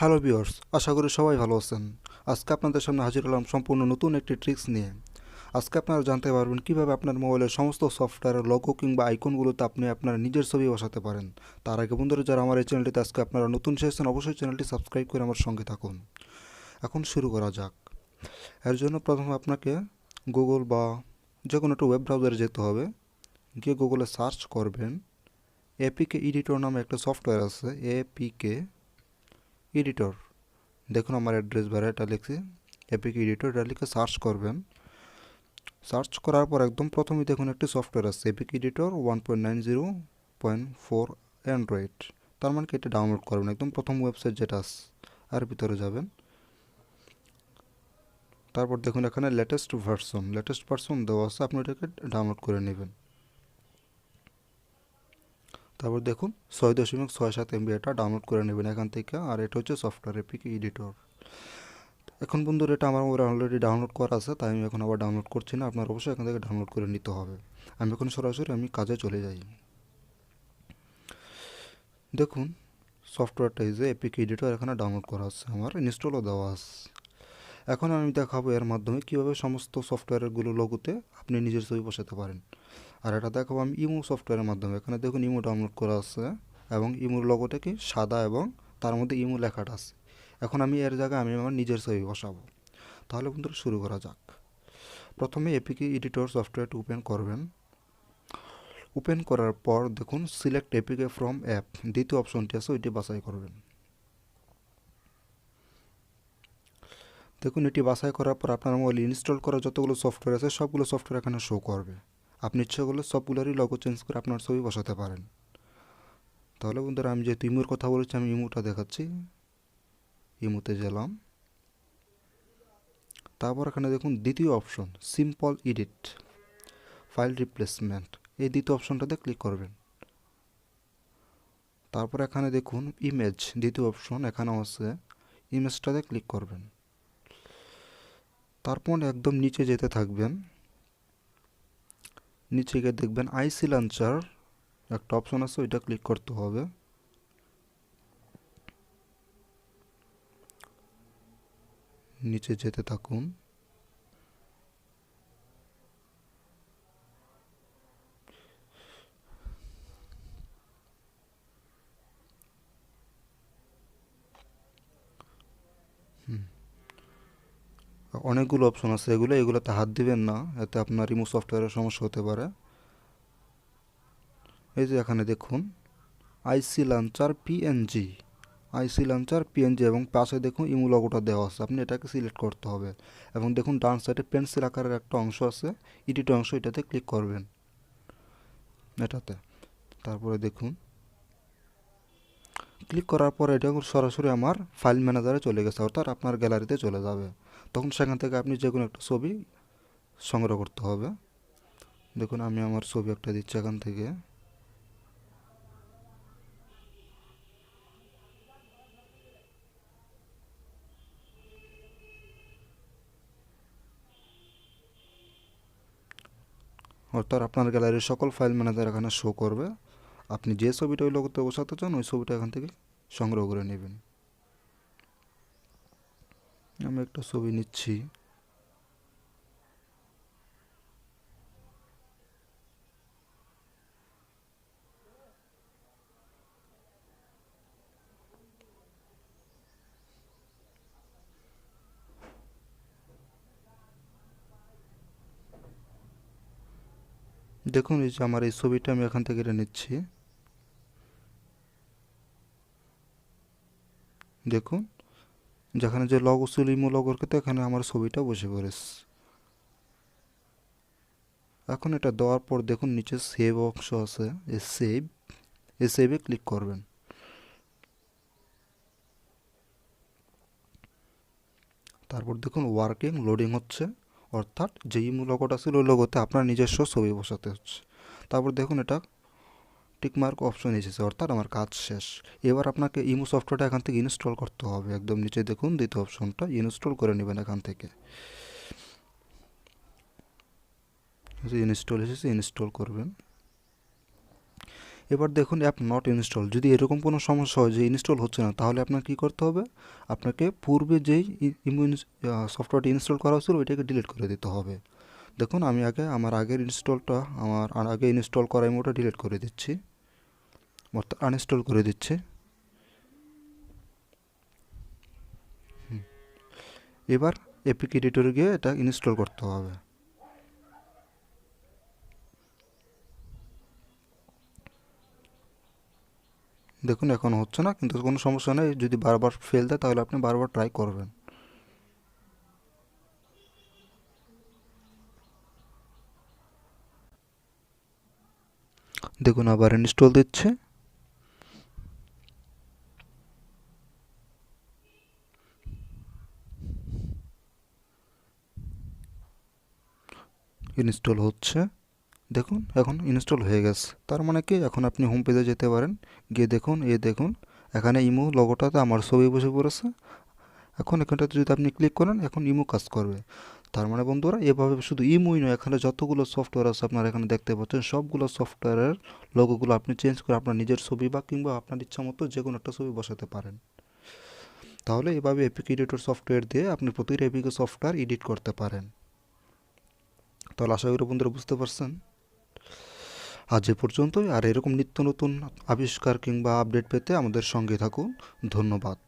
Hello viewers, আশা করি সবাই ভালো আছেন। আজকে আপনাদের সামনে হাজির হলাম সম্পূর্ণ নতুন একটি ট্রিক্স নিয়ে। আজকে আপনারা জানতে পারবেন কিভাবে আপনার মোবাইলের সমস্ত সফটওয়্যারের লোগো কিংবা আইকনগুলোতে আপনি আপনার নিজের ছবি বসাতে পারেন। তার আগে বন্ধুরা, যারা আমার এই চ্যানেলটিতে আজকে আপনারা নতুন এসেছেন, অবশ্যই চ্যানেলটি সাবস্ক্রাইব করে আমার সঙ্গে থাকুন। এখন শুরু করা যাক। এর জন্য প্রথমে আপনাকে গুগল বা যে কোনো একটা ওয়েব ব্রাউজারে যেতে হবে। গিয়ে গুগলে সার্চ করবেন এপিকে এডিটর নামে একটা সফটওয়্যার আছে, এপিকে এডিটর। দেখুন আমার অ্যাড্রেস বারে এটা লিখছি এপিক এডিটর, এটা লিখে সার্চ করবেন। সার্চ করার পর একদম প্রথমেই দেখুন একটি সফটওয়্যার আছে, এপিক এডিটর 1.90.4 অ্যান্ড্রয়েড। তার মানে কি এটা ডাউনলোড করবেন, একদম প্রথম ওয়েবসাইট যেটা আছে আর ভিতরে যাবেন। তারপর দেখুন এখানে লেটেস্ট ভার্সন দেওয়া আছে, আপনি এটাকে ডাউনলোড করে নেবেন। তারপর দেখুন 6.67 MB এটা ডাউনলোড করে নেবেন এখান থেকে। আর এটা হচ্ছে সফটওয়্যার এপিক এডিটর। এখন বন্ধুরা, এটা আমার মোবাইলে অলরেডি ডাউনলোড করা আছে, তাই আমি এখন আবার ডাউনলোড করছি না। আপনার অবশ্যই এখান থেকে ডাউনলোড করে নিতে হবে। আমি এখন সরাসরি কাজে চলে যাই। দেখুন সফটওয়্যারটা এই যে এপিক এডিটর এখানে ডাউনলোড করা আছে, আমার ইনস্টলও দেওয়া আছে। এখন আমি দেখাবো এর মাধ্যমে কীভাবে সমস্ত সফটওয়্যারগুলো লোগোতে আপনি নিজের ছবি বসাতে পারেন। আর এটা দেখাবো আমি ইমো সফটওয়্যারের মাধ্যমে। এখানে দেখুন ইমো ডাউনলোড করা আছে এবং ইমোর লোগোটা কি সাদা এবং তার মধ্যে ইমো লেখাটা আছে। এখন আমি এর জায়গায় আমি আমার নিজের ছবি বসাবো। তাহলে বন্ধুরা শুরু করা যাক। প্রথমে এপিকে এডিটর সফটওয়্যারটি ওপেন করবেন। ওপেন করার পর দেখুন সিলেক্ট এপিকে ফ্রম অ্যাপ, দ্বিতীয় অপশনটি আছে, ওইটি বাছাই করবেন। দেখুন এটি বাছাই করার পর আপনার মোবাইলে ইনস্টল করা যতগুলো সফটওয়্যার আছে সবগুলো সফটওয়্যার এখানে শো করবে। আপনি ইচ্ছে করলে সবগুলোরই লোগো চেঞ্জ করে আপনার ছবি বসাতে পারেন। তাহলে বন্ধুরা, আমি যেহেতু ইমোর কথা বলেছি, আমি ইমোটা দেখাচ্ছি। ইমোতে গেলাম। তারপর এখানে দেখুন দ্বিতীয় option simple edit file replacement, এই দ্বিতীয় অপশনটাতে ক্লিক করবেন। তারপর এখানে দেখুন ইমেজ, দ্বিতীয় অপশন এখানে আছে, ইমেজটাতে ক্লিক করবেন। তারপর একদম নিচে যেতে থাকবেন। নিচে গিয়ে দেখবেন আইসি লঞ্চার একটা অপশন আছে, ওইটা ক্লিক করতে হবে। নিচে যেতে থাকুন। অনেকগুলো অপশন আছে, এগুলোতে হাত দিবেন না, এতে আপনার রিমুভ সফটওয়্যারের সমস্যা হতে পারে। এই যে এখানে দেখুন আইসি লঞ্চার পিএনজি এবং পাশে দেখুন ইমু লোগোটা দেওয়া আছে, আপনি এটাকে সিলেক্ট করতে হবে। এবং দেখুন ডান সাইডে পেন্সিল আকারের একটা অংশ আছে, এডিট অংশ, এটাতে ক্লিক করবেন এটাতে। তারপরে দেখুন ক্লিক করার পরে এটা সরাসরি আমার ফাইল ম্যানেজারে চলে গেছে, অর্থাৎ আপনার গ্যালারিতে চলে যাবে। তখন সেখান থেকে আপনি যে কোনো একটা ছবি সংগ্রহ করতে হবে। দেখুন আমি আমার ছবি একটা দিচ্ছি এখান থেকে। অর্থাৎ আপনার গ্যালারির সকল ফাইল ম্যানেজার এখানে শো করবে। আপনি যে ছবিটা ওই লোগোতে বসাতে চান ওই ছবিটা এখান থেকে সংগ্রহ করে নেবেন। আমি একটা ছবি নিচ্ছি। দেখুন এই যে আমার এই ছবিটা আমি এখান থেকে নিচ্ছি। দেখুন যেখানে যে লগো ছিল ইমো লগোর ক্ষেত্রে এখানে আমার ছবিটা বসে পড়েছে। এখন এটা দেওয়ার পর দেখুন নিচে সেভ অংশ আছে, এই সেভে ক্লিক করবেন। তারপর দেখুন ওয়ার্কিং লোডিং হচ্ছে, অর্থাৎ যে ইমো লগোটা ছিল ওই লগোতে আপনার নিজস্ব ছবি বসাতে হচ্ছে। তারপর দেখুন এটা টিকমার্ক অপশন এসেছে, অর্থাৎ আমার কাজ শেষ। এবার আপনাকে ইমো সফটওয়্যারটা এখান থেকে ইনস্টল করতে হবে। একদম নিচে দেখুন দ্বিতীয় অপশনটা, ইনস্টল করে নেবেন এখান থেকে। ইনস্টল এসেছে, ইনস্টল করবেন। এবার দেখুন অ্যাপ নট ইনস্টল, যদি এরকম কোনো সমস্যা হয় যে ইনস্টল হচ্ছে না, তাহলে আপনার কী করতে হবে, আপনাকে পূর্বে যেই ইমো সফটওয়্যারটি ইনস্টল করা হয়েছিল ওইটাকে ডিলিট করে দিতে হবে। দেখুন আমি আগে আমার আগের ইনস্টলটা, আমার আগে ইনস্টল করা ইমোটা ডিলিট করে দিচ্ছি, অর্থাৎ আনইনস্টল করে দিচ্ছি। এবার এপিক এডিটরে গিয়ে এটা ইনস্টল করতে হবে। দেখুন এখন হচ্ছে না, কিন্তু কোনো সমস্যা নেই, যদি বারবার ফেল দেয় তাহলে আপনি বারবার ট্রাই করবেন। দেখুন আবার ইনস্টল দিচ্ছে। ইনস্টল হচ্ছে, দেখুন এখন ইনস্টল হয়ে গেছে। তার মানে কি, এখন আপনি হোম পেজে যেতে পারেন, গিয়ে দেখুন, দেখুন এখানে ইমো লোগোটাতে আমার ছবি বসে পড়েছে। এখন এখানটাতে যদি আপনি ক্লিক করেন, এখন ইমো কাজ করবে। তার মানে বন্ধুরা, এভাবে শুধু ইমোই নয়, এখানে যতগুলো সফটওয়্যার আছে আপনারা এখানে দেখতে পাচ্ছেন, সবগুলো সফটওয়্যারের লোগোগুলো আপনি চেঞ্জ করে আপনার নিজের ছবি বা কিংবা আপনার ইচ্ছা মতো যে কোনো একটা ছবি বসাতে পারেন। তাহলে এভাবে এপিক এডিটর সফটওয়্যার দিয়ে আপনি প্রতিটা এপিক সফটওয়্যার এডিট করতে পারেন। তাহলে আশা করি বন্ধুরা বুঝতে পারছেন। আজ এ পর্যন্তই, আর এরকম নিত্য নতুন আবিষ্কার কিংবা আপডেট পেতে আমাদের সঙ্গে থাকুন। ধন্যবাদ।